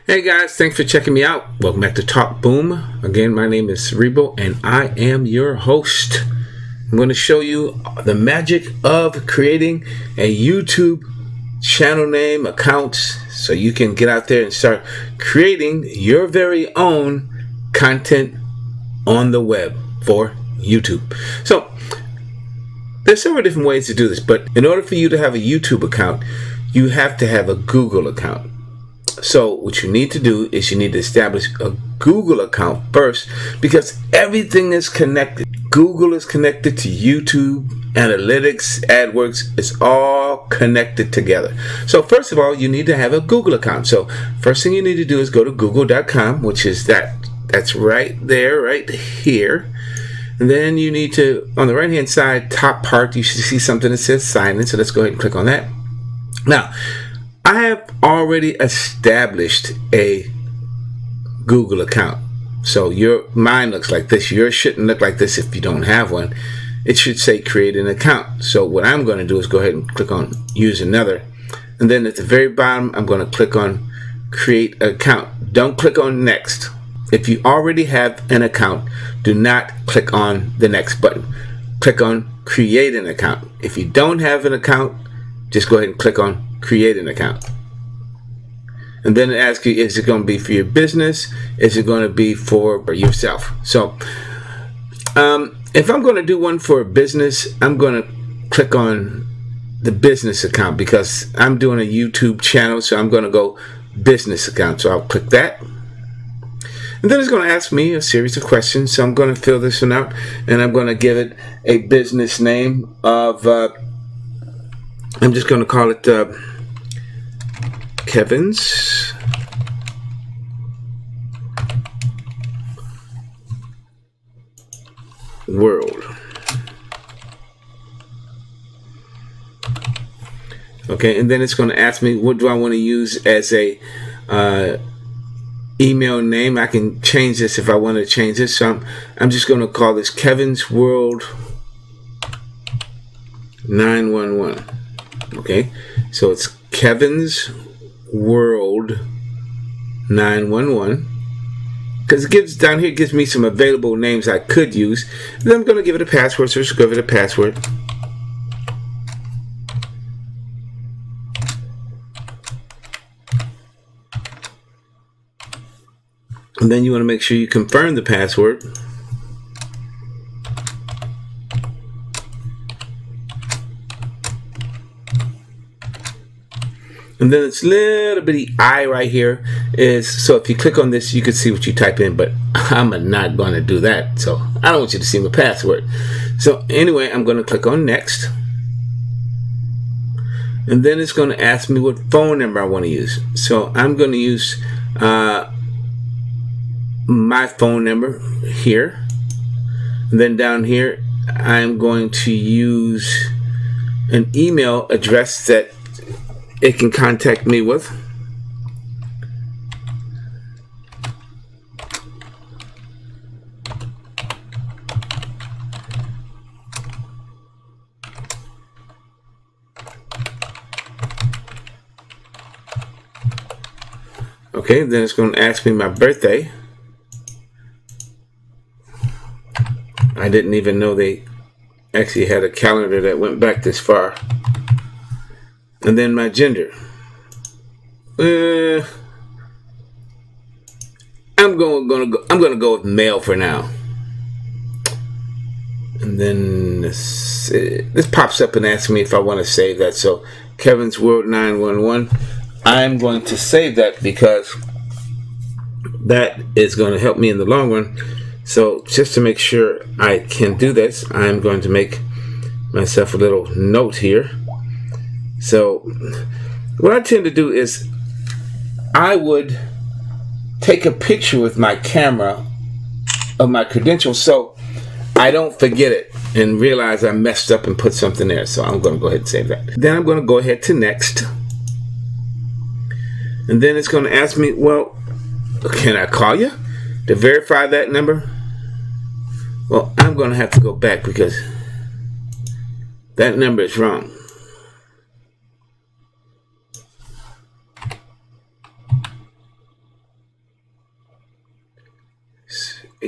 Hey guys, thanks for checking me out. Welcome back to Talk Boom. Again, my name is Cerebro and I am your host. I'm going to show you the magic of creating a YouTube channel name account so you can get out there and start creating your very own content on the web for YouTube. So there's several different ways to do this, but in order for you to have a YouTube account, you have to have a Google account. So what you need to do is you need to establish a Google account first, because everything is connected. Google is connected to YouTube, Analytics, AdWords. It's all connected together. So first of all, you need to have a Google account. So first thing you need to do is go to google.com, which is that's right there, right here. And then you need to, on the right hand side, top part, you should see something that says sign in. So let's go ahead and click on that. Now, I have already established a Google account. So mine looks like this. Yours shouldn't look like this if you don't have one. It should say create an account. So what I'm going to do is go ahead and click on use another. And then at the very bottom, I'm going to click on create an account. Don't click on next. If you already have an account, do not click on the next button. Click on create an account. If you don't have an account, just go ahead and click on create an account. And then it asks you, is it going to be for your business? Is it going to be for yourself? So if I'm going to do one for a business, I'm going to click on the business account because I'm doing a YouTube channel. So I'm going to go business account. So I'll click that. And then it's going to ask me a series of questions. So I'm going to fill this one out and I'm going to give it a business name of I'm just going to call it Kevin's World. Okay, and then it's going to ask me what do I want to use as a email name. I can change this if I want to change this. So I'm just going to call this Kevin's World 911. Okay, so it's Kevin's World 911 because it gives down here, it gives me some available names I could use. Then I'm going to give it a password, so just give it a password. And then you want to make sure you confirm the password. And then this little bitty I right here is, so if you click on this, you can see what you type in, but I'm not going to do that. So I don't want you to see my password. So anyway, I'm going to click on next. And then it's going to ask me what phone number I want to use. So I'm going to use my phone number here. And then down here, I'm going to use an email address that it can contact me with. Okay, then it's going to ask me my birthday. I didn't even know they actually had a calendar that went back this far. And then my gender. I'm gonna go with male for now. And then this pops up and asks me if I want to save that. So Kevin's World 911. I'm going to save that because that is going to help me in the long run. So just to make sure I can do this, I'm going to make myself a little note here. So what I tend to do is I would take a picture with my camera of my credentials so I don't forget it and realize I messed up and put something there. So I'm going to go ahead and save that. Then I'm going to go ahead to next. And then it's going to ask me, well, can I call you to verify that number? Well, I'm going to have to go back because that number is wrong.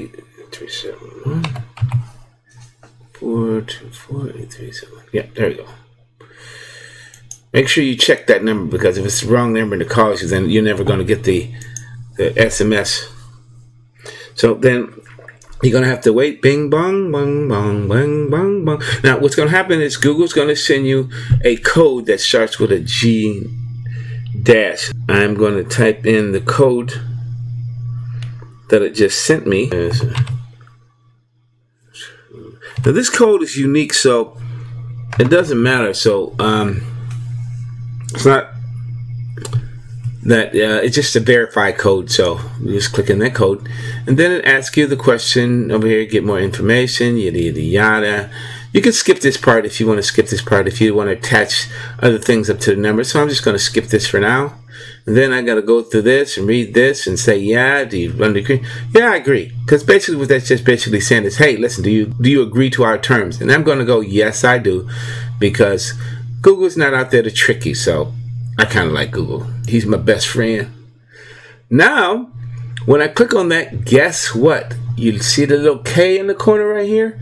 8371 424 8371. Yeah, there you go. Make sure you check that number, because if it's the wrong number and it calls you, then you're never going to get the SMS. So then you're going to have to wait. Bing, bong, bong, bong, bong, bong, bong. Now, what's going to happen is Google's going to send you a code that starts with a G dash. I'm going to type in the code that it just sent me. Now, this code is unique, so it doesn't matter. So, it's not that it's just a verified code, so you just click in that code, and then it asks you the question over here, get more information, yada yada yada. You can skip this part if you want to skip this part, if you want to attach other things up to the number. So I'm just going to skip this for now, and then I got to go through this and read this and say, yeah, do you agree? Yeah, I agree, because basically what that's just basically saying is, hey, listen, do you agree to our terms? And I'm going to go, yes, I do, because Google's not out there to trick you, so I kind of like Google. He's my best friend. Now, when I click on that, guess what? You see the little K in the corner right here?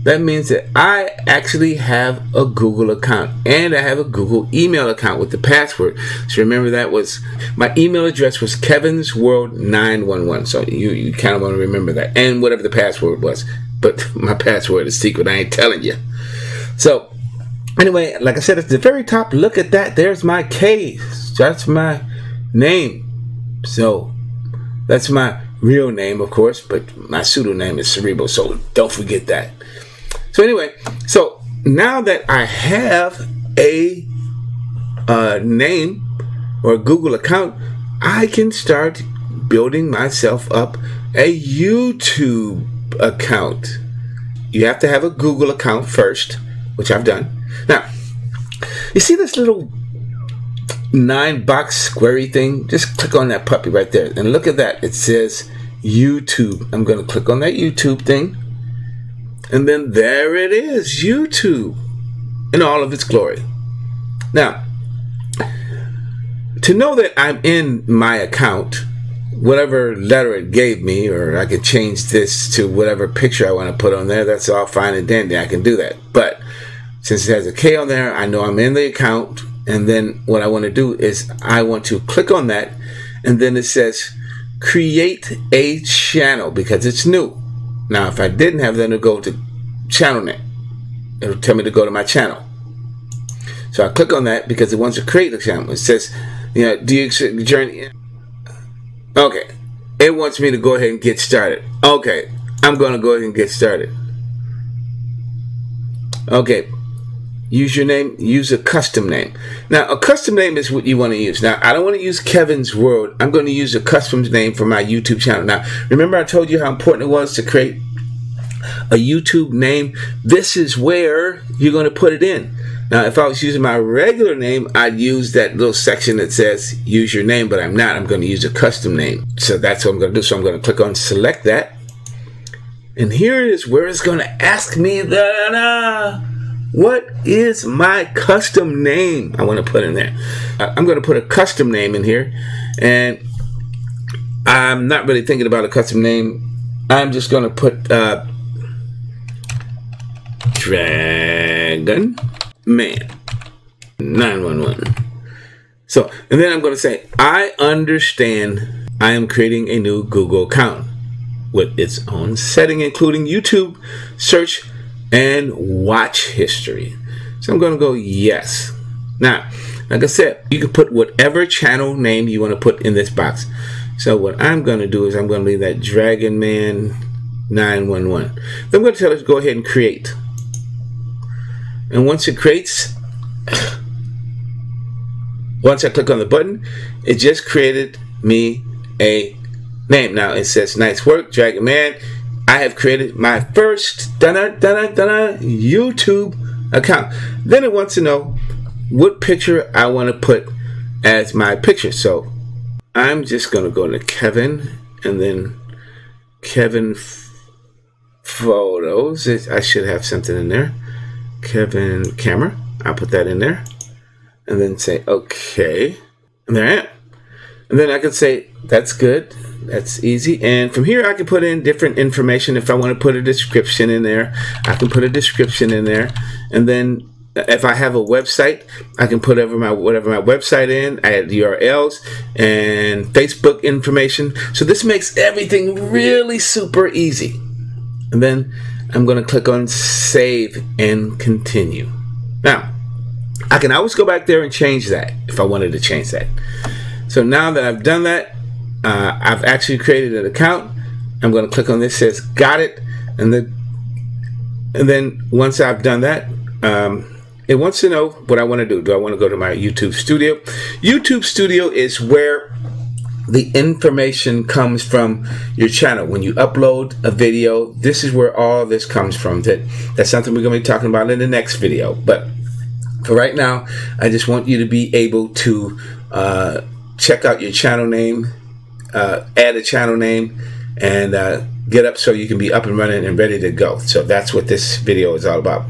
That means that I actually have a Google account, and I have a Google email account with the password. So remember, that was my email address was kevinsworld911. So you kind of want to remember that, and whatever the password was. But my password is secret. I ain't telling you. So anyway, like I said, at the very top, look at that. There's my K. That's my name. So that's my real name, of course, but my pseudonym is Cerebro, so don't forget that. So anyway, so now that I have a name or a Google account, I can start building myself up a YouTube account. You have to have a Google account first, which I've done. Now, you see this little 9-box squarey thing? Just click on that puppy right there, and look at that. It says YouTube. I'm going to click on that YouTube thing, and then there it is, YouTube, in all of its glory. Now, to know that I'm in my account, whatever letter it gave me, or I could change this to whatever picture I want to put on there, that's all fine and dandy. I can do that. But since it has a K on there, I know I'm in the account. And then what I want to do is I want to click on that, and then it says create a channel, because it's new. Now, if I didn't have that, it'll go to channel name. It'll tell me to go to my channel. So I click on that because it wants to create a channel. It says, you know, do you journey? Okay. It wants me to go ahead and get started. Okay. I'm going to go ahead and get started. Okay. Use your name. Use a custom name. Now, a custom name is what you want to use. Now, I don't want to use Kevin's World. I'm going to use a custom name for my YouTube channel. Now, remember I told you how important it was to create a YouTube name? This is where you're going to put it in. Now, if I was using my regular name, I'd use that little section that says use your name, but I'm not. I'm going to use a custom name. So that's what I'm going to do. So I'm going to click on select that. And here is where it's going to ask me what is my custom name I want to put in there. I'm going to put a custom name in here, and I'm not really thinking about a custom name. I'm just going to put Dragon Man 911. So, and then I'm going to say, I understand I am creating a new Google account with its own setting, including YouTube, search, and watch history. So I'm going to go yes. Now, like I said, you can put whatever channel name you want to put in this box. So what I'm going to do is I'm going to leave that Dragon Man 911. Then I'm going to tell it to go ahead and create. And once it creates, once I click on the button, it just created me a name. Now it says, nice work, Dragon Man. I have created my first YouTube account. Then it wants to know what picture I want to put as my picture. So I'm just going to go to Kevin, and then Kevin Photos. I should have something in there. Kevin Camera. I'll put that in there. And then say, okay. And there I am. And then I can say, that's good. That's easy. And from here I can put in different information. If I want to put a description in there, I can put a description in there. And then if I have a website, I can put whatever my website in. I add URLs and Facebook information. So this makes everything really super easy. And then I'm going to click on save and continue. Now, I can always go back there and change that if I wanted to change that. So now that I've done that, I've actually created an account. I'm going to click on this, says got it. And then once I've done that, it wants to know what I want to do. Do I want to go to my YouTube studio? YouTube studio is where the information comes from your channel. When you upload a video, this is where all this comes from. That's something we're going to be talking about in the next video. But for right now, I just want you to be able to check out your channel name, add a channel name, and get up so you can be up and running and ready to go. So that's what this video is all about.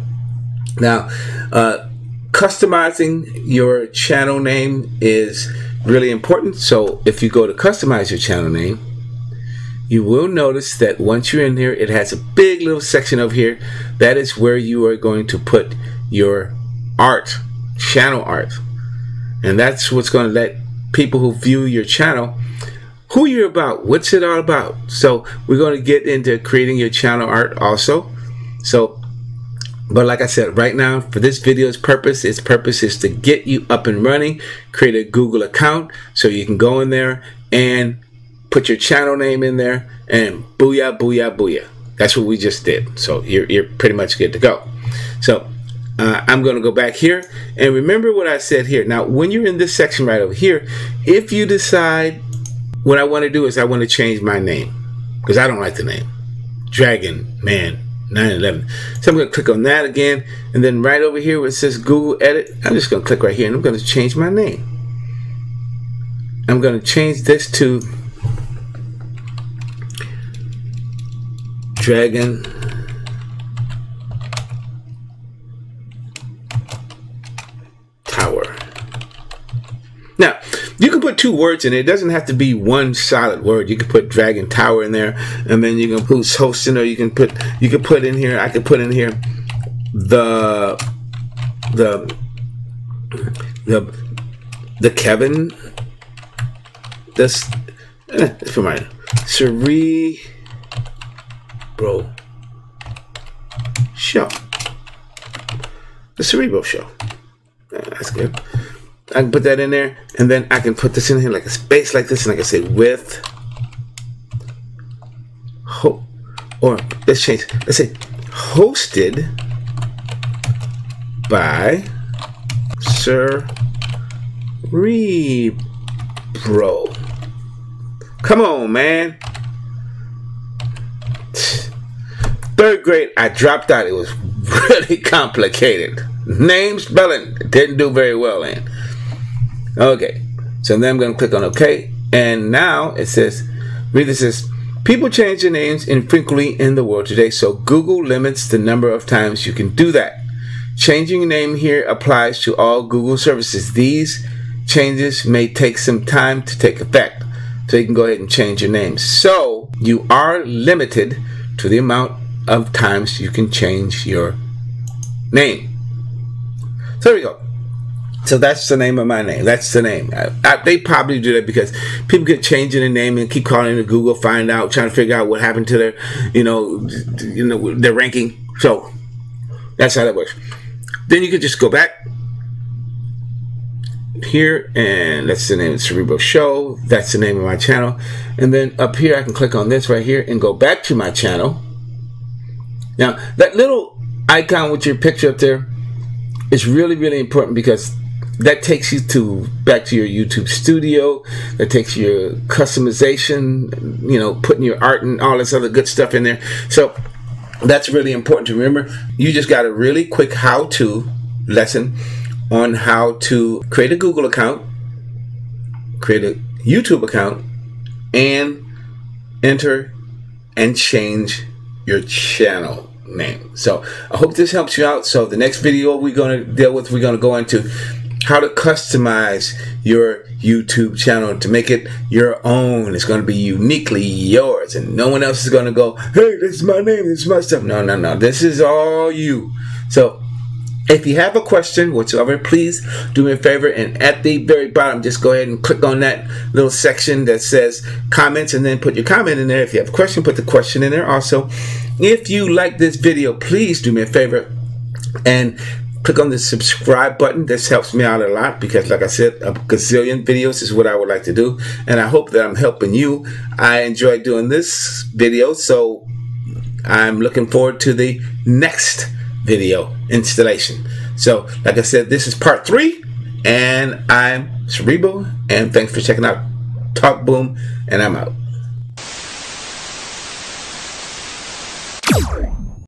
Now, customizing your channel name is really important. So if you go to customize your channel name, you will notice that once you're in here, it has a big little section over here. That is where you are going to put your art, channel art. And that's what's going to let people who view your channel who you're about, what's it all about. So we're going to get into creating your channel art also. But like I said, right now, for this video's purpose, its purpose is to get you up and running, create a Google account so you can go in there and put your channel name in there, and booyah, booyah, booyah. That's what we just did. So you're pretty much good to go. So I'm going to go back here, and remember what I said here. Now, when you're in this section right over here, if you decide, what I want to do is I want to change my name, because I don't like the name Dragon Man 911. So I'm going to click on that again, and then right over here where it says Google Edit, I'm just going to click right here, and I'm going to change my name. I'm going to change this to Dragon Tower. Now, you can put 2 words in it. It doesn't have to be one solid word. You can put Dragon Tower in there, and then you can put who's hosting, or you can put in here. I could put in here the Kevin. This for my Cerebro show. The Cerebro show. That's good. I can put that in there, and then I can put this in here like a space like this, and I can say with, or let's change. Let's say hosted by Cerebro. Come on, man. 3rd grade, I dropped out. It was really complicated. Name spelling didn't do very well in. Okay, so then I'm going to click on OK, and now it says, read this, says, people change their names infrequently in the world today, so Google limits the number of times you can do that. Changing your name here applies to all Google services. These changes may take some time to take effect, so you can go ahead and change your name. So you are limited to the amount of times you can change your name. So there we go. So that's the name of my name. That's the name. They probably do that because people get changing their name and keep calling to Google, find out, trying to figure out what happened to their, their ranking. So that's how that works. Then you can just go back here, and that's the name of the Cerebro Show. That's the name of my channel. And then up here, I can click on this right here and go back to my channel. Now, that little icon with your picture up there is really, really important, because that takes you back to your YouTube studio. That takes your customization, putting your art and all this other good stuff in there. So that's really important to remember. You just got a really quick how-to lesson on how to create a Google account, create a YouTube account, and enter and change your channel name. So I hope this helps you out. So the next video we're going to deal with, we're going to go into how to customize your YouTube channel to make it your own. It's going to be uniquely yours, and no one else is going to go, hey, this is my name, this is my stuff. No, no, no. This is all you. So if you have a question whatsoever, please do me a favor, and at the very bottom, just go ahead and click on that little section that says comments, and then put your comment in there. If you have a question, put the question in there also. If you like this video, please do me a favor and click on the subscribe button. This helps me out a lot, because like I said, a gazillion videos is what I would like to do, and I hope that I'm helping you. I enjoy doing this video, so I'm looking forward to the next video installation. So like I said, this is part 3, and I'm Cerebro, and thanks for checking out Talk Boom, and I'm out.